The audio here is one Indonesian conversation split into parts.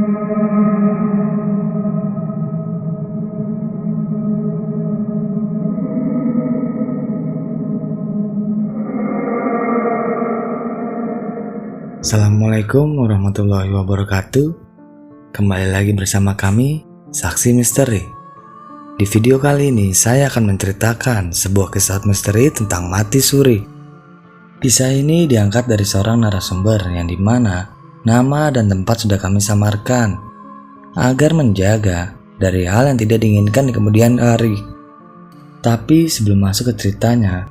Assalamualaikum warahmatullahi wabarakatuh. Kembali lagi bersama kami, Saksi Misteri. Di video kali ini saya akan menceritakan sebuah kisah misteri tentang mati suri. Kisah ini diangkat dari seorang narasumber yang dimana nama dan tempat sudah kami samarkan agar menjaga dari hal yang tidak diinginkan di kemudian hari. Tapi sebelum masuk ke ceritanya,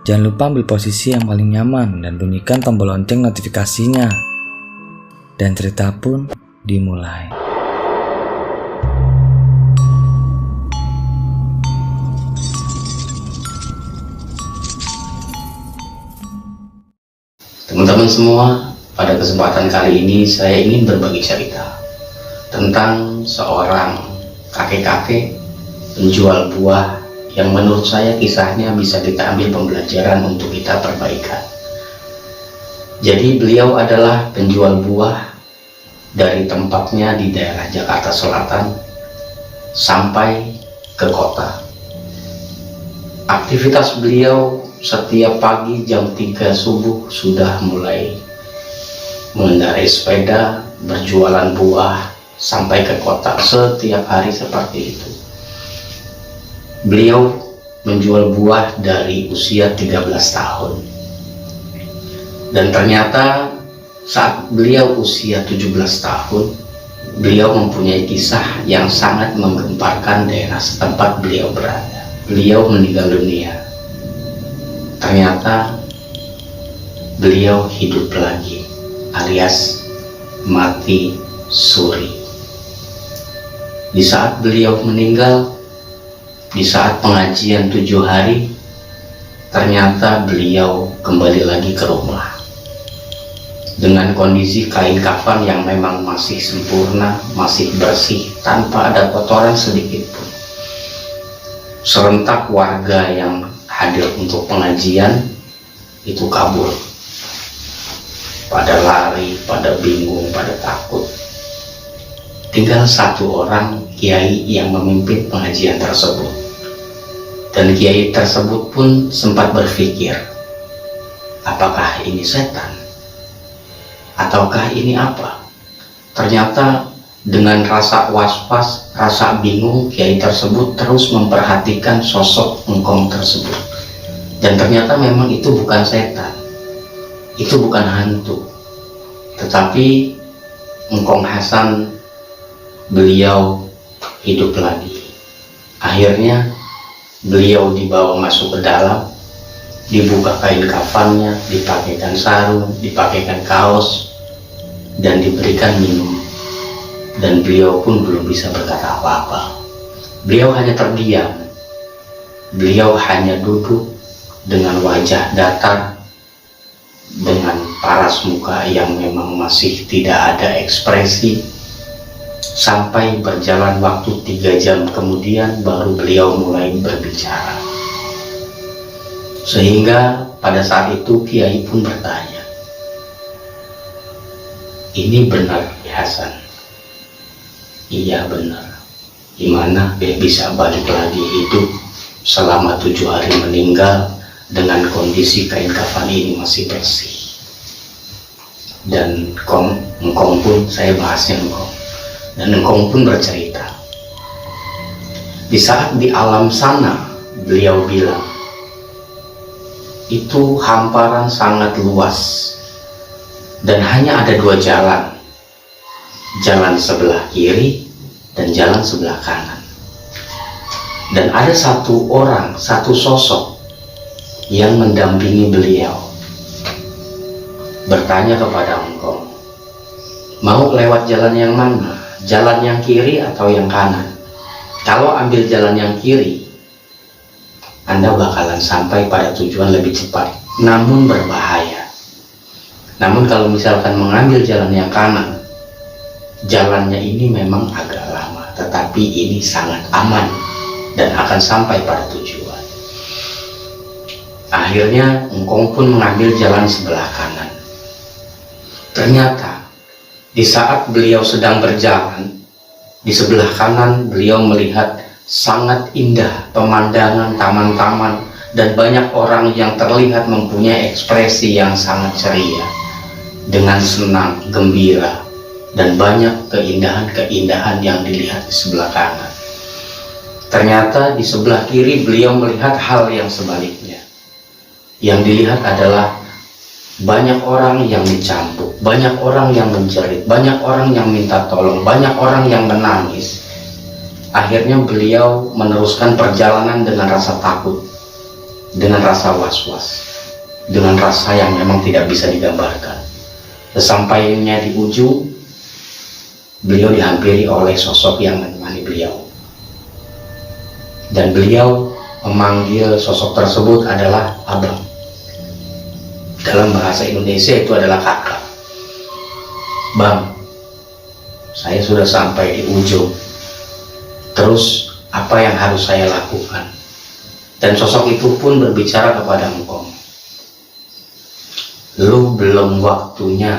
jangan lupa ambil posisi yang paling nyaman dan bunyikan tombol lonceng notifikasinya. Dan cerita pun dimulai. Teman-teman semua, pada kesempatan kali ini saya ingin berbagi cerita tentang seorang kakek-kakek penjual buah yang menurut saya kisahnya bisa kita ambil pembelajaran untuk kita perbaikan. Jadi beliau adalah penjual buah dari tempatnya di daerah Jakarta Selatan sampai ke kota. Aktivitas beliau setiap pagi jam 3 subuh sudah mulai mengendarai sepeda, berjualan buah sampai ke kota setiap hari seperti itu. Beliau menjual buah dari usia 13 tahun. Dan ternyata saat beliau usia 17 tahun, beliau mempunyai kisah yang sangat menggemparkan daerah setempat beliau berada. Beliau meninggal dunia. Ternyata beliau hidup lagi, alias mati suri. Di saat beliau meninggal, di saat pengajian 7 hari, ternyata beliau kembali lagi ke rumah dengan kondisi kain kafan yang memang masih sempurna, masih bersih, tanpa ada kotoran sedikit pun. Serentak warga yang hadir untuk pengajian itu kabur, pada lari, pada bingung, pada takut. Tinggal satu orang kiai yang memimpin pengajian tersebut. Dan kiai tersebut pun sempat berpikir, apakah ini setan? Ataukah ini apa? Ternyata dengan rasa was-was, rasa bingung, kiai tersebut terus memperhatikan sosok engkong tersebut. Dan ternyata memang itu bukan setan, itu bukan hantu, tetapi engkong Hasan, beliau hidup lagi. Akhirnya beliau dibawa masuk ke dalam, dibuka kain kafannya, dipakaikan sarung, dipakaikan kaos, dan diberikan minum. Dan beliau pun belum bisa berkata apa-apa. Beliau hanya terdiam. Beliau hanya duduk dengan wajah datar, dengan paras muka yang memang masih tidak ada ekspresi. Sampai berjalan waktu 3 jam kemudian baru beliau mulai berbicara. Sehingga pada saat itu kiai pun bertanya, ini benar Hasan? Iya benar. Gimana dia bisa balik lagi hidup selama 7 hari meninggal dengan kondisi kain kafan ini masih bersih? Dan engkong pun, saya bahasnya engkong, dan engkong pun bercerita, di saat di alam sana beliau bilang itu hamparan sangat luas dan hanya ada 2 jalan, jalan sebelah kiri dan jalan sebelah kanan. Dan ada satu orang, satu sosok yang mendampingi beliau, bertanya kepada engkong, mau lewat jalan yang mana? Jalan yang kiri atau yang kanan? Kalau ambil jalan yang kiri, Anda bakalan sampai pada tujuan lebih cepat, namun berbahaya. Namun kalau misalkan mengambil jalan yang kanan, jalannya ini memang agak lama, tetapi ini sangat aman dan akan sampai pada tujuan. Akhirnya engkong pun mengambil jalan sebelah kanan. Ternyata Di saat beliau sedang berjalan, di sebelah kanan beliau melihat sangat indah pemandangan taman-taman dan banyak orang yang terlihat mempunyai ekspresi yang sangat ceria, dengan senang, gembira, dan banyak keindahan-keindahan yang dilihat di sebelah kanan. Ternyata di sebelah kiri beliau melihat hal yang sebaliknya. Yang dilihat adalah banyak orang yang dicambuk, banyak orang yang menjerit, banyak orang yang minta tolong, banyak orang yang menangis. Akhirnya beliau meneruskan perjalanan dengan rasa takut, dengan rasa was-was, dengan rasa yang memang tidak bisa digambarkan. Sesampainya di ujung, beliau dihampiri oleh sosok yang menemani beliau. Dan beliau memanggil sosok tersebut adalah abang. Dalam bahasa Indonesia itu adalah kakak. Bang, saya sudah sampai di ujung. Terus apa yang harus saya lakukan? Dan sosok itu pun berbicara kepada engkau. Lu belum waktunya.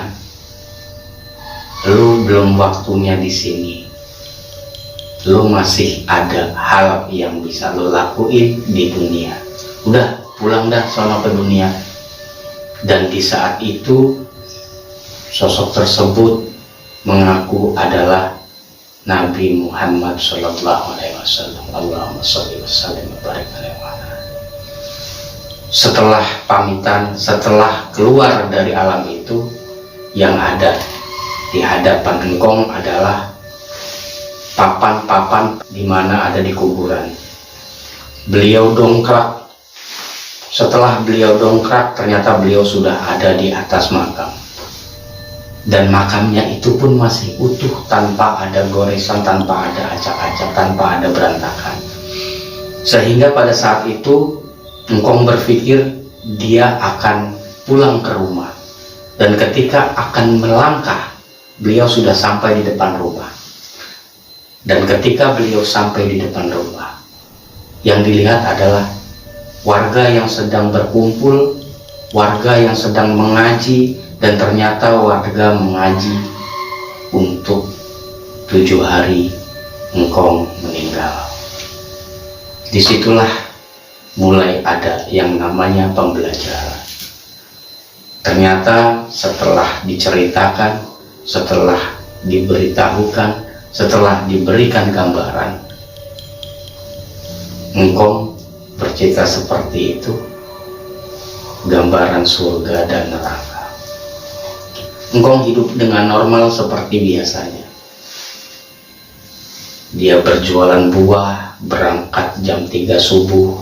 Lu belum waktunya di sini. Lu masih ada hal yang bisa lu lakuin di dunia. Udah, pulang dah sono ke dunia. Dan di saat itu sosok tersebut mengaku adalah Nabi Muhammad Sallallahu Alaihi Wasallam. Allahumma sholli wa sallim wa barik alaihi. Setelah pamitan, setelah keluar dari alam itu, yang ada di hadapan engkau adalah papan-papan di mana ada di kuburan. Beliau dongkrak. Setelah beliau dongkrak, ternyata beliau sudah ada di atas makam. Dan makamnya itu pun masih utuh, tanpa ada goresan, tanpa ada acak-acak, tanpa ada berantakan. Sehingga pada saat itu engkau berpikir dia akan pulang ke rumah. Dan ketika akan melangkah, beliau sudah sampai di depan rumah. Dan ketika beliau sampai di depan rumah, yang dilihat adalah warga yang sedang berkumpul, warga yang sedang mengaji. Dan ternyata warga mengaji untuk 7 hari engkau meninggal. Disitulah mulai ada yang namanya pembelajaran. Ternyata setelah diceritakan, setelah diberitahukan, setelah diberikan gambaran, engkau bercerita seperti itu, gambaran surga dan neraka. Engkau hidup dengan normal seperti biasanya. Dia berjualan buah, berangkat jam 3 subuh,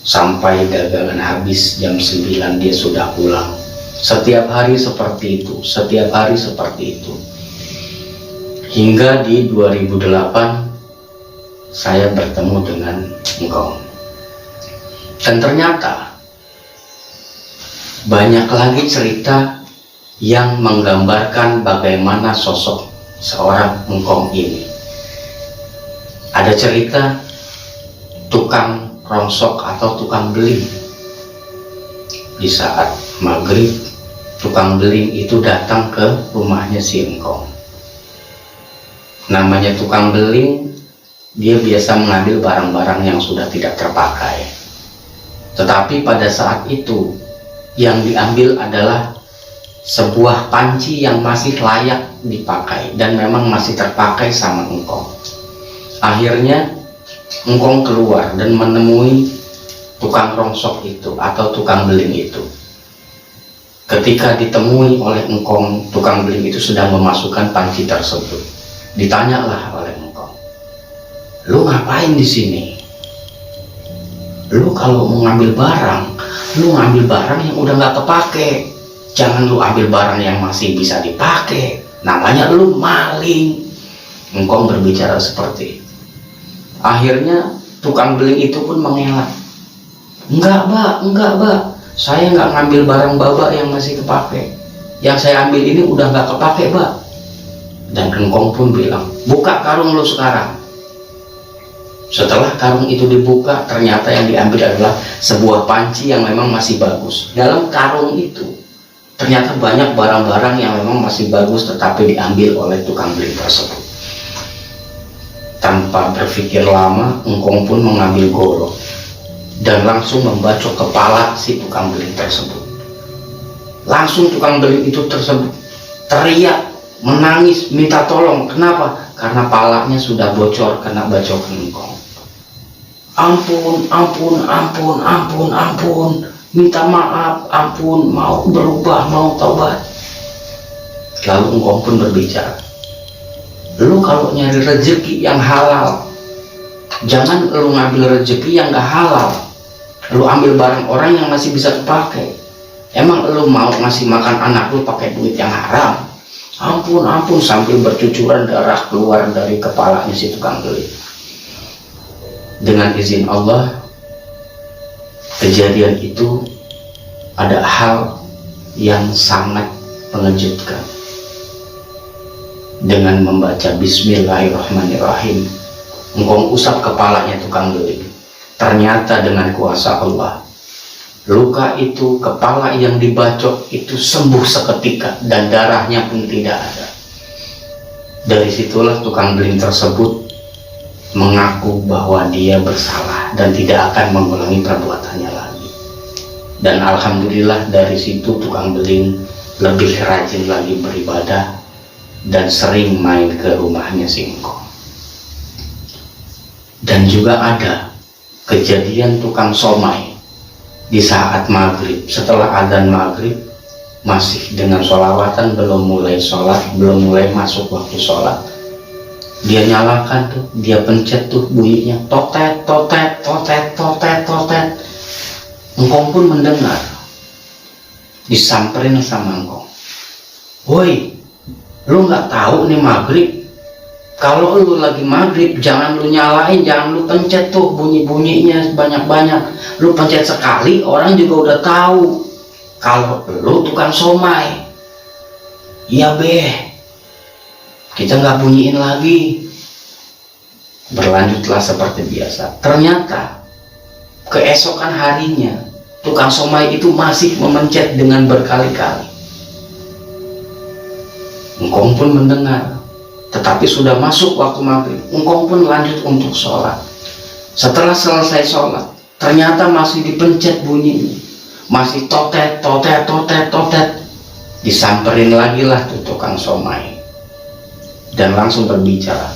sampai dagangan habis jam 9 dia sudah pulang. Setiap hari seperti itu, setiap hari seperti itu. Hingga di 2008 saya bertemu dengan engkau. Dan ternyata banyak lagi cerita yang menggambarkan bagaimana sosok seorang engkau ini. Ada cerita tukang rongsok atau tukang beling. Di saat maghrib, tukang beling itu datang ke rumahnya si engkau. Namanya tukang beling, dia biasa mengambil barang-barang yang sudah tidak terpakai. Tetapi pada saat itu, yang diambil adalah sebuah panci yang masih layak dipakai dan memang masih terpakai sama engkau. Akhirnya engkau keluar dan menemui tukang rongsok itu atau tukang beling itu. Ketika ditemui oleh engkau, tukang beling itu sedang memasukkan panci tersebut. Ditanyalah oleh engkau, lu ngapain di sini? Lu kalau mau ngambil barang, lu ngambil barang yang udah nggak kepake. Jangan lu ambil barang yang masih bisa dipakai. Namanya lu maling. Engkau berbicara seperti itu. Akhirnya tukang beling itu pun mengelak. Enggak, Mbak. Saya nggak ngambil barang Bapak yang masih kepake. Yang saya ambil ini udah nggak kepake, Mbak. Dan engkau pun bilang, buka karung lu sekarang. Setelah karung itu dibuka, ternyata yang diambil adalah sebuah panci yang memang masih bagus. Dalam karung itu ternyata banyak barang-barang yang memang masih bagus tetapi diambil oleh tukang beling tersebut. Tanpa berpikir lama, engkong pun mengambil golok dan langsung membacok kepala si tukang beling tersebut. Langsung tukang beling itu tersebut teriak, menangis, minta tolong. Kenapa? Karena palanya sudah bocor kena bacokan engkong. Ampun, ampun, ampun, ampun, ampun, minta maaf, ampun, mau berubah, mau taubat. Lalu engkong pun berbicara, lu kalau nyari rezeki yang halal, jangan lu ngambil rezeki yang gak halal. Lu ambil barang orang yang masih bisa dipakai. Emang lu mau ngasih makan anak lu pakai duit yang haram? Ampun, ampun, sambil bercucuran darah keluar dari kepalanya si tukang beling. Dengan izin Allah, kejadian itu ada hal yang sangat mengejutkan. Dengan membaca Bismillahirrahmanirrahim, engkong usap kepalanya tukang beling. Ternyata dengan kuasa Allah, luka itu, kepala yang dibacok itu sembuh seketika dan darahnya pun tidak ada. Dari situlah tukang beling tersebut mengaku bahwa dia bersalah dan tidak akan mengulangi perbuatannya lagi. Dan alhamdulillah dari situ tukang beling lebih rajin lagi beribadah dan sering main ke rumahnya si engkong. Dan juga ada kejadian tukang somai di saat maghrib, setelah adzan maghrib masih dengan sholawatan, belum mulai sholat, belum mulai masuk waktu sholat, dia nyalakan tuh, dia pencet tuh bunyinya totet, totet, totet, totet, totet. Engkong pun mendengar, disamperin sama engkong, woi, lu nggak tahu nih maghrib? Kalau lu lagi maghrib, jangan lu nyalain, jangan lu pencet tuh bunyi-bunyinya banyak-banyak. Lu pencet sekali, orang juga udah tahu kalau lu tukang somai. Iya beh, kita nggak bunyiin lagi. Berlanjutlah seperti biasa. Ternyata keesokan harinya tukang somai itu masih memencet dengan berkali-kali. Engkong pun mendengar, tetapi sudah masuk waktu maghrib. Engkong pun lanjut untuk sholat. Setelah selesai sholat, ternyata masih dipencet bunyinya, masih totet, totet, totet, totet. Disamperin lagi lah tuh tukang somai dan langsung berbicara,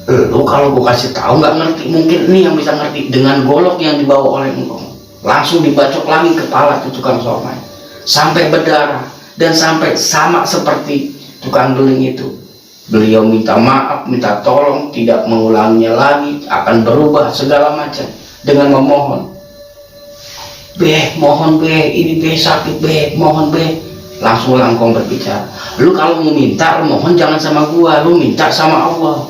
lu kalau gue kasih tahu nggak ngerti, mungkin ini yang bisa ngerti. Dengan golok yang dibawa oleh engkong, langsung dibacok lagi kepala tuh tukang somai sampai berdarah dan sampai sama seperti tukang beling itu. Beliau minta maaf, minta tolong, tidak mengulanginya lagi, akan berubah segala macam dengan memohon, beh, mohon beh, ini beh sakit beh, mohon beh. Langsung engkong berbicara, lu kalau mau minta, lu mohon jangan sama gua, lu minta sama Allah.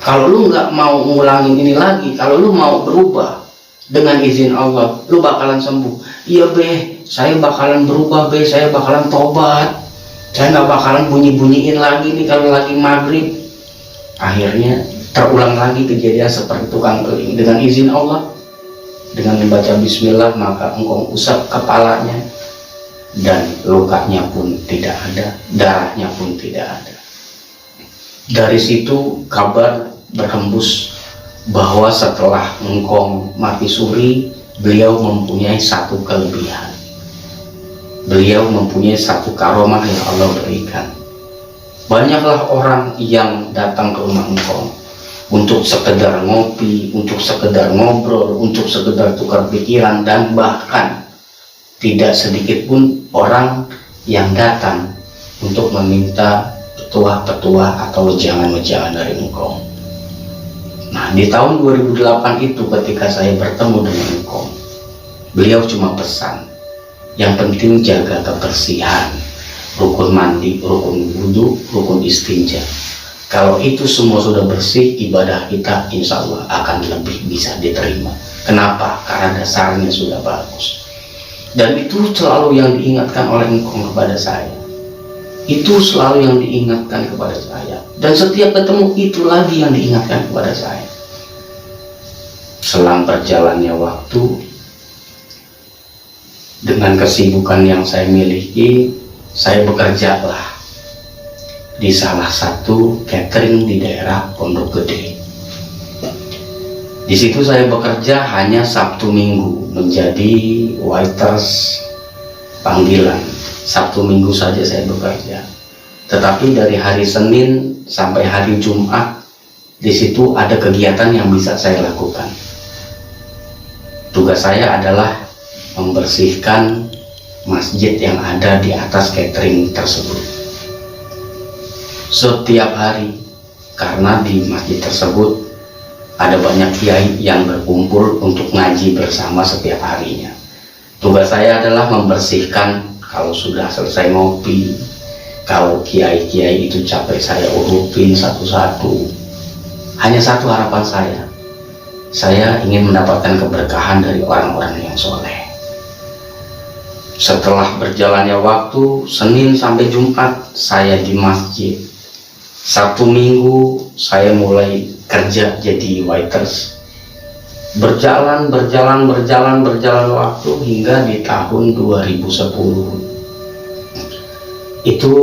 Kalau lu nggak mau ngulangin ini lagi, kalau lu mau berubah dengan izin Allah, lu bakalan sembuh. Iya beh, saya bakalan berubah beh, saya bakalan tobat, saya nggak bakalan bunyi-bunyiin lagi nih kalau lagi maghrib. Akhirnya terulang lagi kejadian seperti tukang beling. Dengan izin Allah, dengan membaca bismillah, maka engkong usap kepalanya dan lukanya pun tidak ada, darahnya pun tidak ada. Dari situ kabar berhembus bahwa setelah engkong mati suri, beliau mempunyai satu kelebihan. Beliau mempunyai satu karomah yang Allah berikan. Banyaklah orang yang datang ke rumah engkong untuk sekedar ngopi, untuk sekedar ngobrol, untuk sekedar tukar pikiran, dan bahkan tidak sedikit pun orang yang datang untuk meminta petuah-petuah atau wejangan-wejangan dari engkong. Nah, di tahun 2008 itu ketika saya bertemu dengan engkong, beliau cuma pesan, yang penting jaga kebersihan, rukun mandi, rukun wudhu, rukun istinja. Kalau itu semua sudah bersih, ibadah kita insya Allah akan lebih bisa diterima. Kenapa? Karena dasarnya sudah bagus. Dan itu selalu yang diingatkan oleh engkong kepada saya. Itu selalu yang diingatkan kepada saya. Dan setiap ketemu itu lagi yang diingatkan kepada saya. Selang berjalannya waktu, dengan kesibukan yang saya miliki, saya bekerjalah di salah satu catering di daerah Pondok Gede. Di situ saya bekerja hanya Sabtu Minggu menjadi waiters panggilan. Sabtu Minggu saja saya bekerja. Tetapi dari hari Senin sampai hari Jumat di situ ada kegiatan yang bisa saya lakukan. Tugas saya adalah membersihkan masjid yang ada di atas catering tersebut setiap hari, karena di masjid tersebut ada banyak kiai yang berkumpul untuk ngaji bersama setiap harinya. Tugas saya adalah membersihkan. Kalau sudah selesai ngopi, kalau kiai-kiai itu capek, saya urupin satu-satu. Hanya satu harapan saya ingin mendapatkan keberkahan dari orang-orang yang soleh. Setelah berjalannya waktu, Senin sampai Jumat saya di masjid. Sabtu Minggu saya mulai kerja jadi waiters. Berjalan waktu hingga di tahun 2010. Itu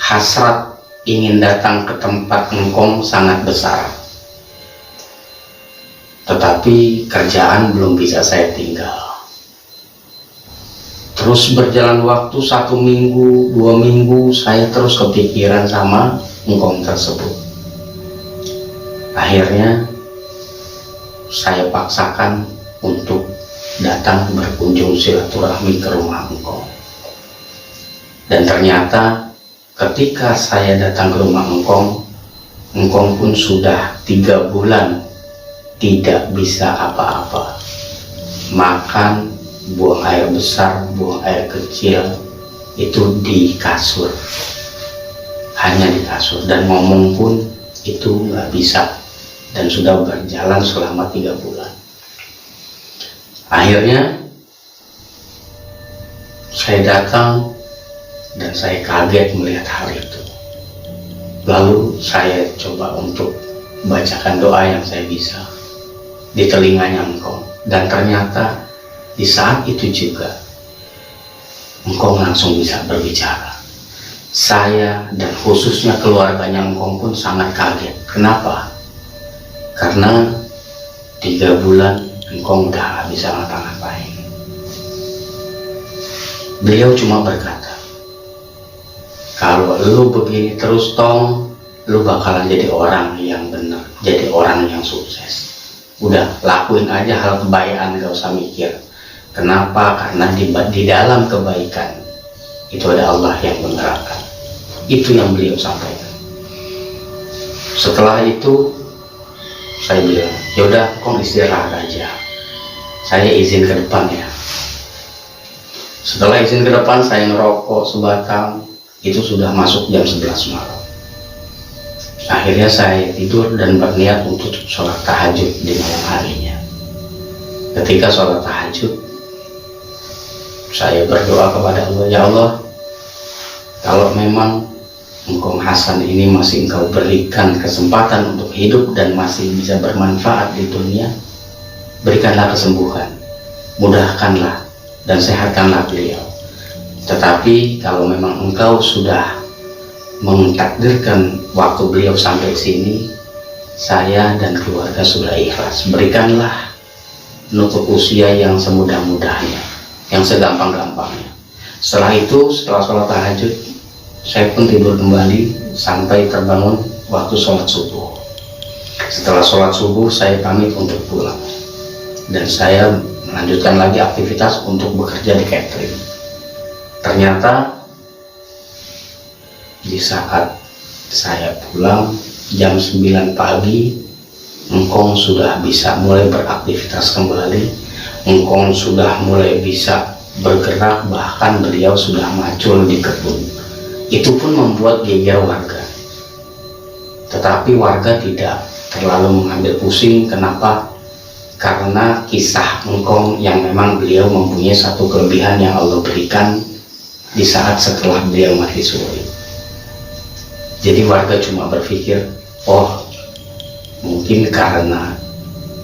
hasrat ingin datang ke tempat engkong sangat besar. Tetapi kerjaan belum bisa saya tinggal. Terus berjalan waktu 1 minggu, 2 minggu, saya terus kepikiran sama engkong tersebut. Akhirnya saya paksakan untuk datang berkunjung silaturahmi ke rumah engkong. Dan ternyata ketika saya datang ke rumah engkong pun sudah 3 bulan tidak bisa apa-apa. Makan, buang air besar, buang air kecil, itu di kasur. Hanya di kasur. Dan ngomong pun itu nggak bisa. Dan sudah berjalan selama 3 bulan. Akhirnya saya datang dan saya kaget melihat hal itu. Lalu saya coba untuk bacakan doa yang saya bisa di telinganya engkong. Dan ternyata di saat itu juga engkong langsung bisa berbicara. Saya dan khususnya keluarganya engkong pun sangat kaget. Kenapa? Karena 3 bulan engkong udah gak bisa ngapa-ngapain. Beliau cuma berkata, kalau lu begini terus Tong, lu bakalan jadi orang yang benar, jadi orang yang sukses. Udah lakuin aja hal kebaikan, gak usah mikir. Kenapa? Karena di dalam kebaikan itu ada Allah yang menggerakkan. Itu yang beliau sampaikan. Setelah itu saya bilang, yaudah kong istirahat aja, saya izin ke depan ya. Setelah izin ke depan, saya ngerokok sebatang. Itu sudah masuk jam 11 malam. Akhirnya saya tidur dan berniat untuk sholat tahajud di malam harinya. Ketika sholat tahajud, saya berdoa kepada Allah, ya Allah, kalau memang engkong Hasan ini masih engkau berikan kesempatan untuk hidup dan masih bisa bermanfaat di dunia, berikanlah kesembuhan, mudahkanlah dan sehatkanlah beliau. Tetapi kalau memang engkau sudah mentakdirkan waktu beliau sampai sini, saya dan keluarga sudah ikhlas. Berikanlah nutup usia yang semudah-mudahnya, yang segampang-gampangnya. Setelah itu, setelah sholat tahajud, saya pun tidur kembali sampai terbangun waktu sholat subuh. Setelah sholat subuh, saya pamit untuk pulang. Dan saya melanjutkan lagi aktivitas untuk bekerja di catering. Ternyata di saat saya pulang jam 9 pagi, engkong sudah bisa mulai beraktivitas kembali. Engkong sudah mulai bisa bergerak, bahkan beliau sudah macul di kebun. Itu pun membuat geger warga. Tetapi warga tidak terlalu mengambil pusing. Kenapa? Karena kisah engkong yang memang beliau mempunyai satu kelebihan yang Allah berikan di saat setelah beliau mati suri. Jadi warga cuma berpikir, oh mungkin karena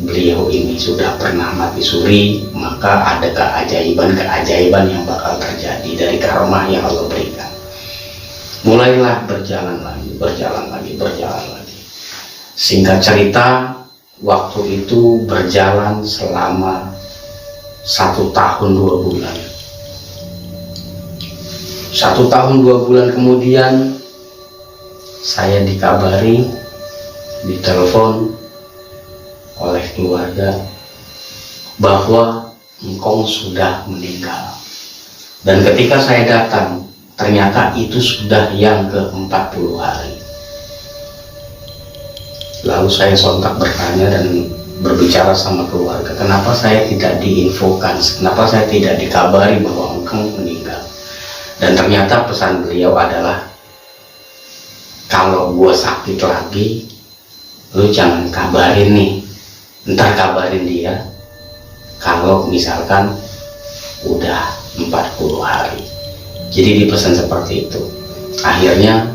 beliau ini sudah pernah mati suri, maka ada keajaiban-keajaiban yang bakal terjadi dari karomah yang Allah berikan. Mulailah berjalan lagi. Singkat cerita, waktu itu berjalan selama 1 tahun 2 bulan. 1 tahun 2 bulan kemudian saya dikabari, ditelepon oleh keluarga bahwa engkau sudah meninggal. Dan ketika saya datang, ternyata itu sudah yang ke-40 hari. Lalu saya sontak bertanya dan berbicara sama keluarga, kenapa saya tidak diinfokan, kenapa saya tidak dikabari bahwa engkau meninggal. Dan ternyata pesan beliau adalah, kalau gua sakit lagi, lu jangan kabarin nih, ntar kabarin dia kalau misalkan udah 40 hari. Jadi dipesan seperti itu. Akhirnya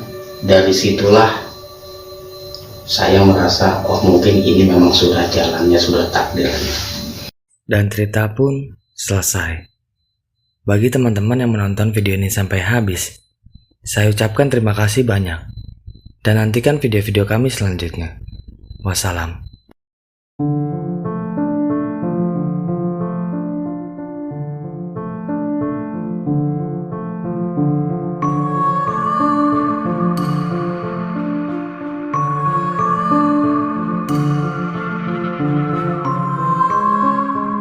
dari situlah saya merasa, oh mungkin ini memang sudah jalannya, sudah takdirnya. Dan cerita pun selesai. Bagi teman-teman yang menonton video ini sampai habis, saya ucapkan terima kasih banyak. Dan nantikan video-video kami selanjutnya. Wassalam.